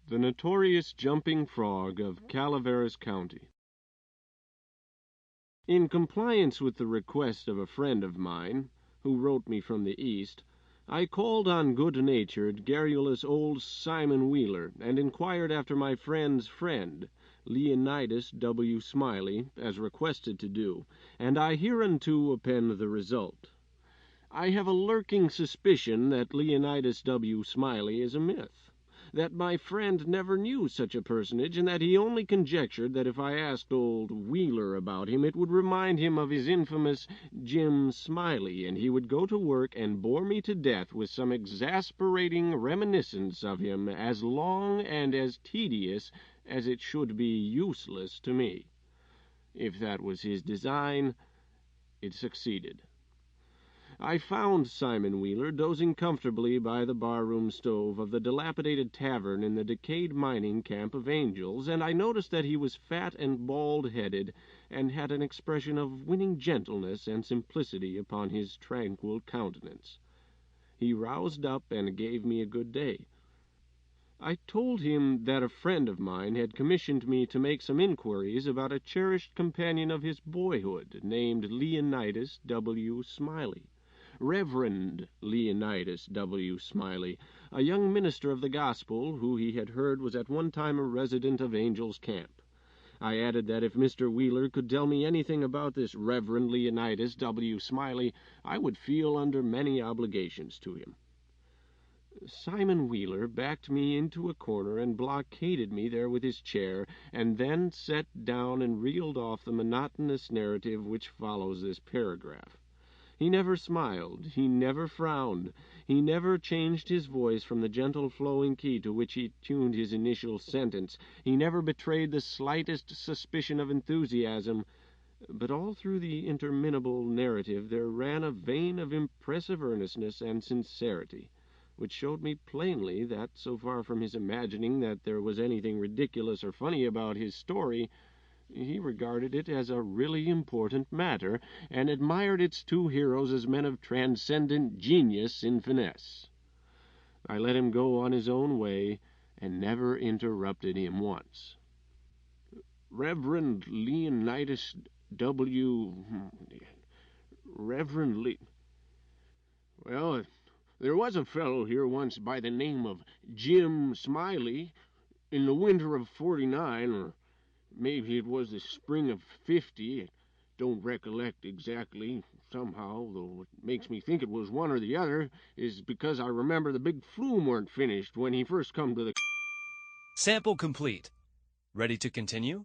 The Notorious Jumping Frog of Calaveras County. In compliance with the request of a friend of mine, who wrote me from the East, I called on good-natured, garrulous old Simon Wheeler, and inquired after my friend's friend, Leonidas W. Smiley, as requested to do, and I hereunto append the result. I have a lurking suspicion that Leonidas W. Smiley is a myth, that my friend never knew such a personage, and that he only conjectured that if I asked old Wheeler about him it would remind him of his infamous Jim Smiley, and he would go to work and bore me to death with some exasperating reminiscence of him as long and as tedious as it should be useless to me. If that was his design, it succeeded. I found Simon Wheeler dozing comfortably by the bar-room stove of the dilapidated tavern in the decayed mining camp of Angels, and I noticed that he was fat and bald-headed, and had an expression of winning gentleness and simplicity upon his tranquil countenance. He roused up and gave me a good day. I told him that a friend of mine had commissioned me to make some inquiries about a cherished companion of his boyhood, named Leonidas W. Smiley. Reverend Leonidas W. Smiley, a young minister of the gospel who he had heard was at one time a resident of Angel's Camp. I added that if Mr. Wheeler could tell me anything about this Reverend Leonidas W. Smiley, I would feel under many obligations to him. Simon Wheeler backed me into a corner and blockaded me there with his chair, and then sat down and reeled off the monotonous narrative which follows this paragraph. He never smiled, he never frowned, he never changed his voice from the gentle flowing key to which he tuned his initial sentence, he never betrayed the slightest suspicion of enthusiasm, but all through the interminable narrative there ran a vein of impressive earnestness and sincerity, which showed me plainly that, so far from his imagining that there was anything ridiculous or funny about his story, he regarded it as a really important matter, and admired its two heroes as men of transcendent genius in finesse. I let him go on his own way, and never interrupted him once. Reverend Leonidas W. Well, there was a fellow here once by the name of Jim Smiley in the winter of '49, or maybe it was the spring of '50. I don't recollect exactly. Somehow, though it makes me think it was one or the other, is because I remember the big flume weren't finished when he first come to the... Sample complete. Ready to continue?